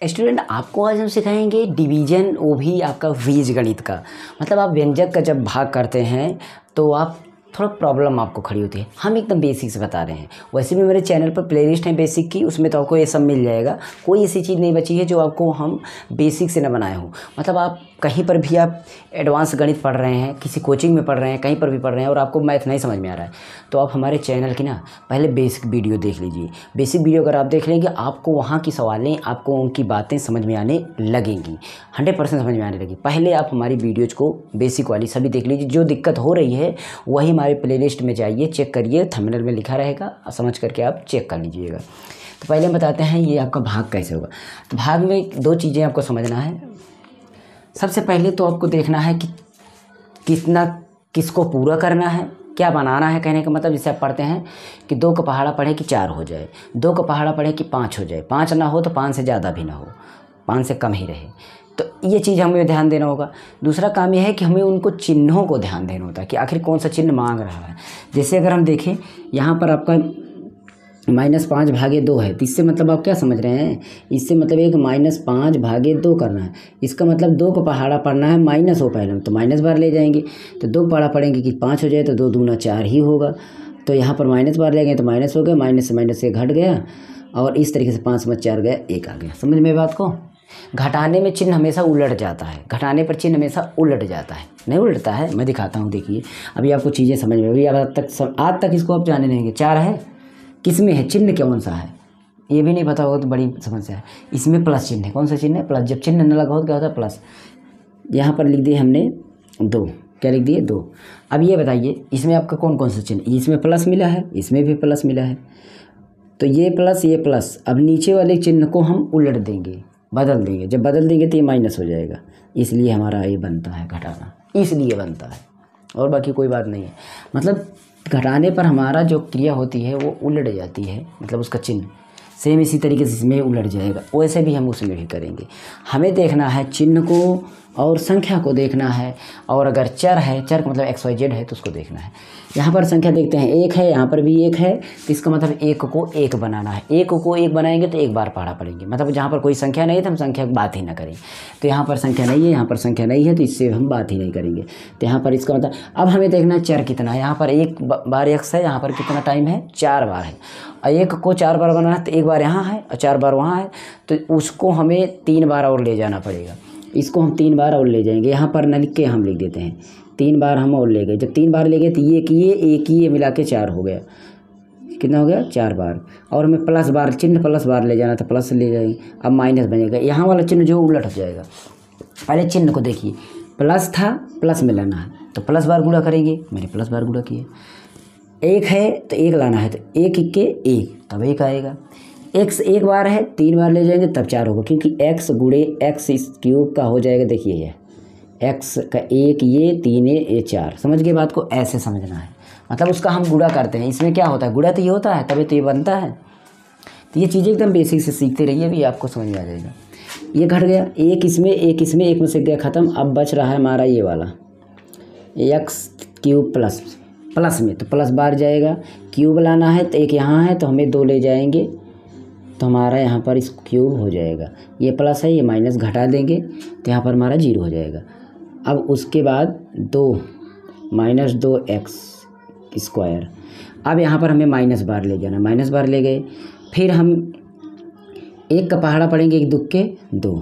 Student आपको आज हम सिखाएंगे डिवीजन, वो भी आपका बीजगणित का। मतलब आप व्यंजक का जब भाग करते हैं तो आप थोड़ा प्रॉब्लम आपको खड़ी होती है। हम एकदम बेसिक से बता रहे हैं। वैसे भी मेरे चैनल पर प्लेलिस्ट है बेसिक की, उसमें तो आपको ये सब मिल जाएगा। कोई ऐसी चीज़ नहीं बची है जो आपको हम बेसिक से न बनाए हों। मतलब आप कहीं पर भी आप एडवांस गणित पढ़ रहे हैं, किसी कोचिंग में पढ़ रहे हैं, कहीं पर भी पढ़ रहे हैं और आपको मैथ नहीं समझ में आ रहा है, तो आप हमारे चैनल की ना पहले बेसिक वीडियो देख लीजिए। बेसिक वीडियो अगर आप देख लेंगे, आपको वहाँ की सवालें, आपको उनकी बातें समझ में आने लगेंगी, 100% समझ में आने लगेगी। पहले आप हमारी वीडियोज़ को बेसिक वाली सभी देख लीजिए। जो दिक्कत हो रही है वही हमारे प्लेलिस्ट में जाइए, चेक करिए, थंबनेल में लिखा रहेगा, समझ करके आप चेक कर लीजिएगा। तो पहले हम बताते हैं ये आपका भाग कैसे होगा। तो भाग में दो चीज़ें आपको समझना है। सबसे पहले तो आपको देखना है कि कितना किसको पूरा करना है, क्या बनाना है। कहने का मतलब जैसे आप पढ़ते हैं कि 2 का पहाड़ा पढ़े कि 4 हो जाए, 2 का पहाड़ा पढ़े कि 5 हो जाए, 5 ना हो तो 5 से ज़्यादा भी ना हो, 5 से कम ही रहे। तो ये चीज़ हमें ध्यान देना होगा। दूसरा काम यह है कि हमें उनको चिन्हों को ध्यान देना होता है कि आखिर कौन सा चिन्ह मांग रहा है। जैसे अगर हम देखें यहाँ पर आपका -5 भागे 2 है, तो इससे मतलब आप क्या समझ रहे हैं, इससे मतलब एक -5 भागे 2 करना है। इसका मतलब 2 का पहाड़ा पढ़ना है, माइनस हो पहले तो माइनस बार ले जाएंगे। तो 2 पहाड़ा पढ़ेंगे कि 5 हो जाए तो 2 दूना 4 ही होगा। तो यहाँ पर माइनस बार ले गए तो माइनस हो गया, माइनस से माइनस से घट गया और इस तरीके से 5 में 4 गया, 1 आ गया। समझ में बात को। घटाने में चिन्ह हमेशा उलट जाता है, घटाने पर चिन्ह हमेशा उलट जाता है, नहीं उलटता है। मैं दिखाता हूँ, देखिए अभी आपको चीज़ें समझ में, अभी आज तक इसको आप जाने देंगे। 4 है, किस में है, चिन्ह कौन सा है ये भी नहीं पता होगा तो बड़ी समस्या है। इसमें प्लस चिन्ह है, कौन सा चिन्ह है, प्लस। जब चिन्ह न लगा हो तो क्या होता है, प्लस। यहाँ पर लिख दिए हमने 2, क्या लिख दिए 2। अब ये बताइए इसमें आपका कौन कौन सा चिन्ह, इसमें प्लस मिला है, इसमें भी प्लस मिला है, तो ये प्लस ये प्लस। अब नीचे वाले चिन्ह को हम उलट देंगे, बदल देंगे। जब बदल देंगे तो ये माइनस हो जाएगा, इसलिए हमारा ये बनता है घटाना, इसलिए बनता है, और बाकी कोई बात नहीं है। मतलब घटाने पर हमारा जो क्रिया होती है वो उलट जाती है, मतलब उसका चिन्ह सेम इसी तरीके से इसमें उलट जाएगा। वैसे भी हम उसमें भी करेंगे। हमें देखना है चिन्ह को और संख्या को देखना है, और अगर चर है, चर का मतलब XYZ है तो उसको देखना है। यहाँ पर संख्या देखते हैं 1 है, यहाँ पर भी 1 है, तो इसका मतलब 1 को 1 बनाना है। 1 को 1 बनाएंगे तो 1 बार पहाड़ा पढ़ेंगे। मतलब जहाँ पर कोई संख्या नहीं है तो हम संख्या की बात ही ना करें। तो यहाँ पर संख्या नहीं है, यहाँ पर संख्या नहीं है, तो इससे हम बात ही नहीं करेंगे। तो यहाँ पर इसका मतलब अब हमें देखना है चर कितना है। यहाँ पर 1 बार x है, यहाँ पर कितना टाइम है, 4 बार है। और 1 को 4 बार बनाना है तो 1 बार यहाँ है और 4 बार वहाँ है, तो उसको हमें 3 बार और ले जाना पड़ेगा। इसको हम 3 बार और ले जाएंगे। यहाँ पर न लिख के हम लिख देते हैं 3 बार हम और ले गए। जब 3 बार ले गए तो ये किए, एक किए, मिला के 4 हो गया। कितना हो गया, 4 बार। और हमें प्लस बार, चिन्ह प्लस बार ले जाना था, प्लस ले जाएंगे। अब माइनस बनेगा, यहाँ वाला चिन्ह जो उलट हो जाएगा। पहले चिन्ह को देखिए, प्लस था, प्लस में लाना है तो प्लस बार गुणा करेंगे, मैंने प्लस बार गुणा किया। 1 है तो 1 लाना है, तो 1 1 1 तब 1 आएगा। x 1 बार है, 3 बार ले जाएंगे तब 4 होगा, क्योंकि x गुणे x इस क्यूब का हो जाएगा। देखिए ये x का 1, ये 3 ये 4। समझ गए बात को, ऐसे समझना है। मतलब उसका हम गुणा करते हैं। इसमें क्या होता है, गुणा तो ये होता है, तभी तो ये बनता है। तो ये चीज़ें एकदम बेसिक से सीखते रहिए, अभी आपको समझ में आ जाएगा। ये घट गया, 1 इसमें, 1 इसमें, 1 में से गया ख़त्म। अब बच रहा है हमारा ये वाला x क्यूब प्लस, प्लस में तो प्लस बार जाएगा। क्यूब लाना है तो 1 यहाँ है तो हमें 2 ले जाएंगे, तो हमारा यहाँ पर इस क्यूब हो जाएगा। ये प्लस है, ये माइनस घटा देंगे तो यहाँ पर हमारा 0 हो जाएगा। अब उसके बाद 2 -2x स्क्वायर। अब यहाँ पर हमें माइनस बार ले जाना, माइनस बार ले गए। फिर हम 1 का पहाड़ा पढ़ेंगे, 1 दुक्के 2।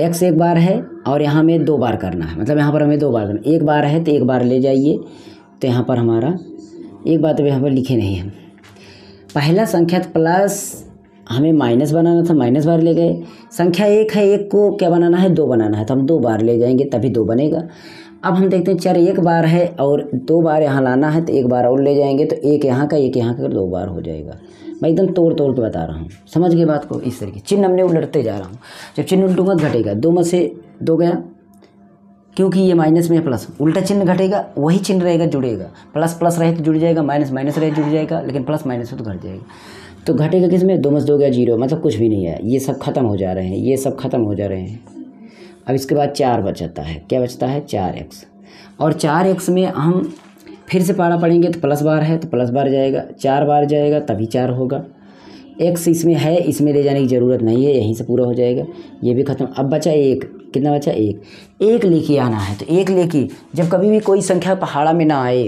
x 1 बार है और यहाँ में 2 बार करना है, मतलब यहाँ पर हमें 2 बार करना। 1 बार है तो 1 बार ले जाइए, तो यहाँ पर हमारा एक बात यहाँ पर लिखे नहीं है। पहला संख्या प्लस हमें माइनस बनाना था, माइनस बार ले गए। संख्या 1 है, 1 को क्या बनाना है, 2 बनाना है, तो हम 2 बार ले जाएंगे तभी 2 बनेगा। अब हम देखते हैं चर 1 बार है और 2 बार यहाँ लाना है, तो 1 बार और ले जाएंगे, तो 1 यहाँ का 1 यहाँ का 2 बार हो जाएगा। मैं एकदम तोड़ तोड़ के बता रहा हूँ, समझ गए बात को। इस तरीके चिन्ह हमने उलटते जा रहा हूँ। जब चिन्ह उल्टूंगा घटेगा, 2 में से 2 गया, क्योंकि ये माइनस में है प्लस, उल्टा चिन्ह घटेगा, वही चिन्ह रहेगा जुड़ेगा। प्लस प्लस रहे तो जुड़ जाएगा, माइनस माइनस रहे जुड़ जाएगा, लेकिन प्लस माइनस हो तो घट जाएगा। तो घटेगा किस में, 2 में से 2 गया 0, मतलब कुछ भी नहीं है। ये सब खत्म हो जा रहे हैं, ये सब खत्म हो जा रहे हैं। अब इसके बाद 4 बचता है, क्या बचता है, 4x। और 4x में हम फिर से पहाड़ा पढ़ेंगे तो प्लस बार है तो प्लस बार जाएगा, 4 बार जाएगा तभी 4 होगा। एक्स इसमें है, इसमें ले जाने की ज़रूरत नहीं है, यहीं से पूरा हो जाएगा। ये भी ख़त्म। अब बचा एक, कितना बचा? एक लेके आना है। तो एक लेके जब कभी भी कोई संख्या पहाड़ा में ना आए,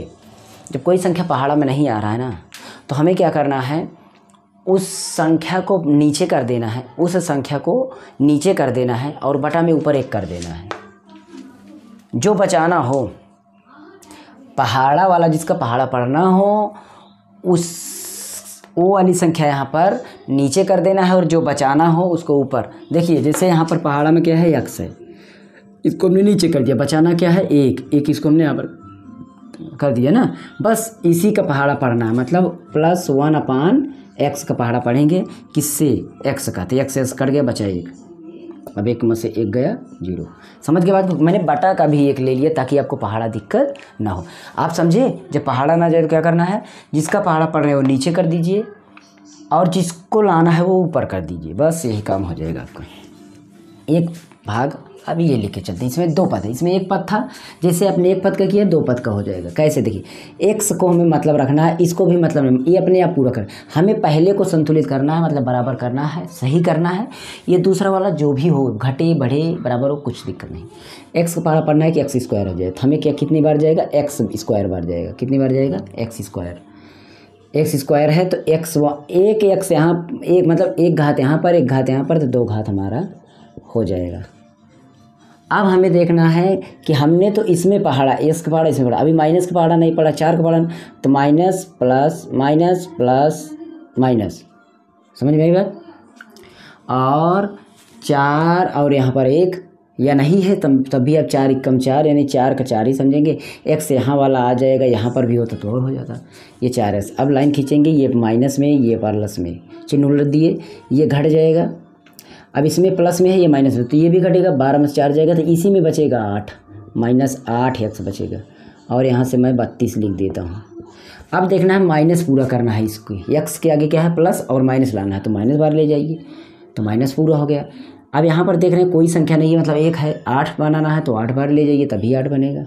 जब कोई संख्या पहाड़ा में नहीं आ रहा है ना, तो हमें क्या करना है, उस संख्या को नीचे कर देना है, उस संख्या को नीचे कर देना है और बटा में ऊपर एक कर देना है। जो बचाना हो, पहाड़ा वाला, जिसका पहाड़ा पढ़ना हो, वो वाली संख्या यहाँ पर नीचे कर देना है और जो बचाना हो उसको ऊपर। देखिए जैसे यहाँ पर पहाड़ा में क्या है, x है, इसको हमने नीचे कर दिया। बचाना क्या है? एक इसको हमने यहाँ पर कर दिया ना। बस इसी का पहाड़ा पढ़ना है, मतलब +1/x का पहाड़ा पढ़ेंगे। किससे? x का। तो x कट गया, बचा 1। अब 1 में से 1 गया, 0। समझ के बाद मैंने बटा का भी 1 ले लिया ताकि आपको पहाड़ा दिक्कत ना हो। आप समझे? जब पहाड़ा ना जाए तो क्या करना है, जिसका पहाड़ा पढ़ रहे हो नीचे कर दीजिए और जिसको लाना है वो ऊपर कर दीजिए। बस यही काम हो जाएगा आपका। एक भाग। अब ये लिख के चलते हैं। इसमें 2 पद है, इसमें 1 पद था। जैसे आपने 1 पद का किया, 2 पद का हो जाएगा। कैसे? देखिए x को हमें मतलब रखना है, इसको भी मतलब नहीं, ये अपने आप पूरा कर। हमें पहले को संतुलित करना है, मतलब बराबर करना है, सही करना है। ये दूसरा वाला जो भी हो, घटे बढ़े बराबर हो, कुछ दिक्कत नहीं। x का पहाड़ा पढ़ना है कि x² हो जाए। तो हमें क्या कितनी बार जाएगा? x² बार जाएगा। कितनी बार जाएगा? x² है तो एक x यहाँ, एक मतलब एक घात यहाँ पर, एक घात यहाँ पर, तो 2 घात हमारा हो जाएगा। अब हमें देखना है कि हमने तो इसमें पहाड़ा, x का पहाड़ा इसमें पढ़ा, अभी माइनस का पहाड़ा नहीं पढ़ा, 4 का पहाड़ा, तो minus plus minus plus minus. समझ में आई बात? और 4 और यहाँ पर 1 या नहीं है तब भी आप 4 × 4 यानी 4 का 4 ही समझेंगे। x यहाँ वाला आ जाएगा, यहाँ पर भी होता तो और हो जाता। ये 4s। अब लाइन खींचेंगे, ये माइनस में, ये प्लस में, चिन्ह उलट दिए, ये घट जाएगा। अब इसमें प्लस में है, ये माइनस में, तो ये भी घटेगा। 12 में से 4 जाएगा तो इसी में बचेगा 8, -8x बचेगा। और यहाँ से मैं 32 लिख देता हूँ। अब देखना है माइनस पूरा करना है इसको। x के आगे क्या है? प्लस, और माइनस लाना है, तो माइनस बार ले जाइए, तो माइनस पूरा हो गया। अब यहाँ पर देख रहे हैं कोई संख्या नहीं है, मतलब 1 है। 8 बनाना है तो 8 बार ले जाइए, तभी 8 बनेगा।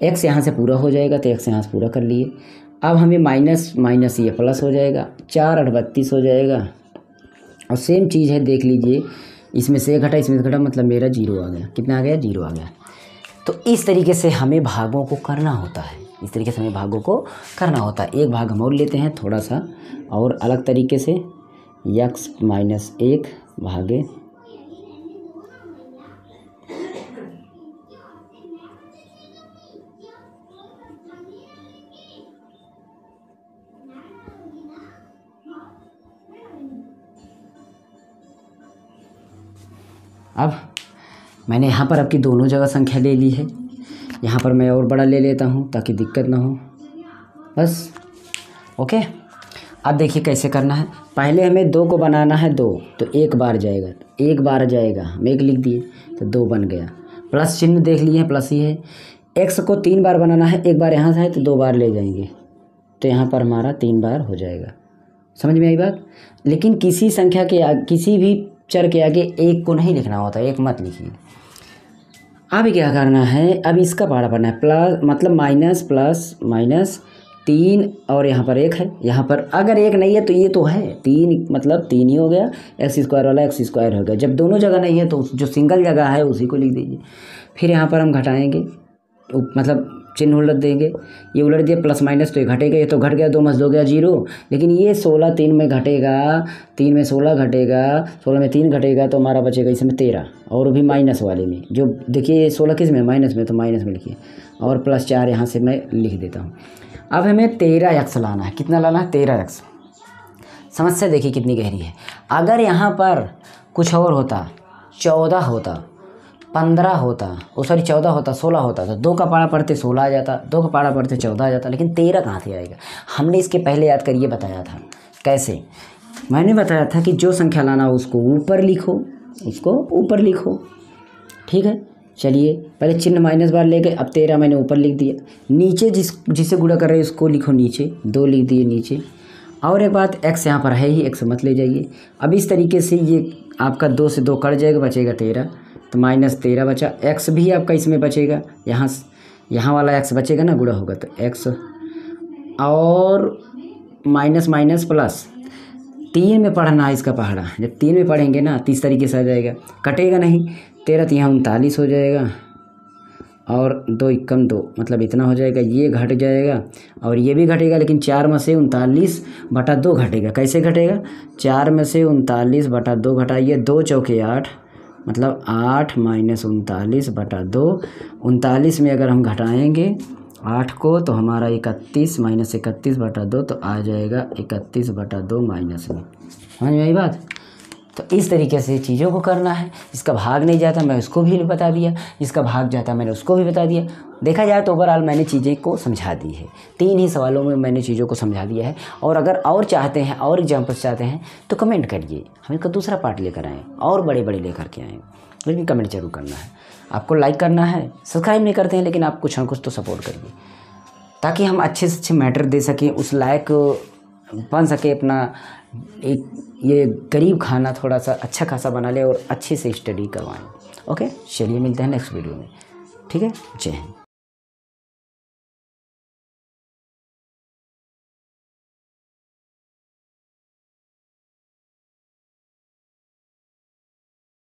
x यहाँ से पूरा हो जाएगा, तो x यहाँ से पूरा कर लिए। अब हमें माइनस माइनस ये प्लस हो जाएगा, 4 8 32 हो जाएगा। और सेम चीज़ है, देख लीजिए, इसमें से घटा, इसमें से घटा, मतलब मेरा 0 आ गया। कितना आ गया? 0 आ गया। तो इस तरीके से हमें भागों को करना होता है, इस तरीके से हमें भागों को करना होता है। एक भाग हम और लेते हैं थोड़ा सा और अलग तरीके से, x - 1 भागे अब मैंने यहाँ पर आपकी दोनों जगह संख्या ले ली है। यहाँ पर मैं और बड़ा ले लेता हूँ ताकि दिक्कत ना हो। बस ओके। अब देखिए कैसे करना है। पहले हमें 2 को बनाना है, 2 तो 1 बार जाएगा, 1 बार जाएगा, हम 1 लिख दिए तो 2 बन गया। प्लस चिन्ह देख लिए, प्लस ही है। x को 3 बार बनाना है, 1 बार यहाँ से है तो 2 बार ले जाएंगे, तो यहाँ पर हमारा 3 बार हो जाएगा। समझ में आई बात? लेकिन किसी संख्या के किसी भी चर के आगे 1 को नहीं लिखना होता, 1 मत लिखिए। अब क्या करना है, अब इसका पहाड़ा पढ़ना है। प्लस मतलब माइनस प्लस माइनस 3 और यहाँ पर 1 है। यहाँ पर अगर 1 नहीं है तो ये तो है 3, मतलब 3 ही हो गया। x² वाला x² हो गया। जब दोनों जगह नहीं है तो जो सिंगल जगह है उसी को लिख दीजिए। फिर यहाँ पर हम घटाएंगे, मतलब चिन्ह उलट देंगे, ये उलट दिया, प्लस माइनस तो ये घटेगा, ये तो घट गया, 2 में 2 गया 0। लेकिन ये 16 3 में घटेगा, 3 में 16 घटेगा, 16 में 3 घटेगा, तो हमारा बचेगा इसमें 13, और भी माइनस वाले में। जो देखिए 16 किस में? माइनस में, तो माइनस में लिखिए, और प्लस 4 यहाँ से मैं लिख देता हूँ। अब हमें 13x लाना है। कितना लाना है? 13x। समस्या देखिए कितनी गहरी है। अगर यहाँ पर कुछ और होता, 14 होता, 15 होता, 14 होता, 16 होता, तो 2 का पहाड़ा पढ़ते 16 आ जाता, 2 का पहाड़ा पढ़ते 14 आ जाता। लेकिन 13 कहाँ से आएगा? हमने इसके पहले याद करिए बताया था। कैसे? मैंने बताया था कि जो संख्या लाना हो उसको ऊपर लिखो, उसको ऊपर लिखो। ठीक है, चलिए पहले चिन्ह माइनस बार ले गए। अब 13 मैंने ऊपर लिख दिया। नीचे जिसे गुणा कर रहे हैं उसको लिखो नीचे, 2 लिख दिए नीचे। और एक बात, x यहाँ पर है ही, x मत ले जाइए। अब इस तरीके से ये आपका 2 से 2 कट जाएगा, बचेगा 13, तो -13 बचा। x भी आपका इसमें बचेगा, यहाँ वाला x बचेगा ना, गुणा होगा तो x, और माइनस माइनस प्लस, 3 में पढ़ना है इसका पहाड़ा। जब 3 में पढ़ेंगे ना तो इस तरीके से आ जाएगा, कटेगा नहीं। 13 तो यहाँ 39 हो जाएगा और 2 एकम 2 मतलब इतना हो जाएगा, ये घट जाएगा और ये भी घटेगा। लेकिन 4 में से 39/2 घटेगा। कैसे घटेगा? 4 में से 39/2 घटाइए, 2 चौके 8 मतलब 8 - 39/2। 39 में अगर हम घटाएंगे 8 को तो हमारा 31 - 31/2 तो आ जाएगा 31/2 माइनस में। समझ में आई बात? तो इस तरीके से चीज़ों को करना है। जिसका भाग नहीं जाता मैं उसको भी बता दिया, जिसका भाग जाता मैंने उसको भी बता दिया। देखा जाए तो ओवरऑल मैंने चीज़ें को समझा दी है। 3 ही सवालों में मैंने चीज़ों को समझा दिया है। और अगर और चाहते हैं और एग्जाम्पल्स चाहते हैं तो कमेंट करिए, हम इसका दूसरा पार्ट लेकर आएँ और बड़े बड़े लेकर के आएँ। लेकिन कमेंट जरूर करना है, आपको लाइक करना है। सब्सक्राइब नहीं करते हैं लेकिन आप कुछ ना कुछ तो सपोर्ट करिए, ताकि हम अच्छे से अच्छे मैटर दे सकें, उस लायक बन सके अपना एक ये गरीब खाना थोड़ा सा अच्छा खासा बना ले और अच्छे से स्टडी करवाएं। ओके, चलिए मिलते हैं नेक्स्ट वीडियो में। ठीक है, जय हिंद।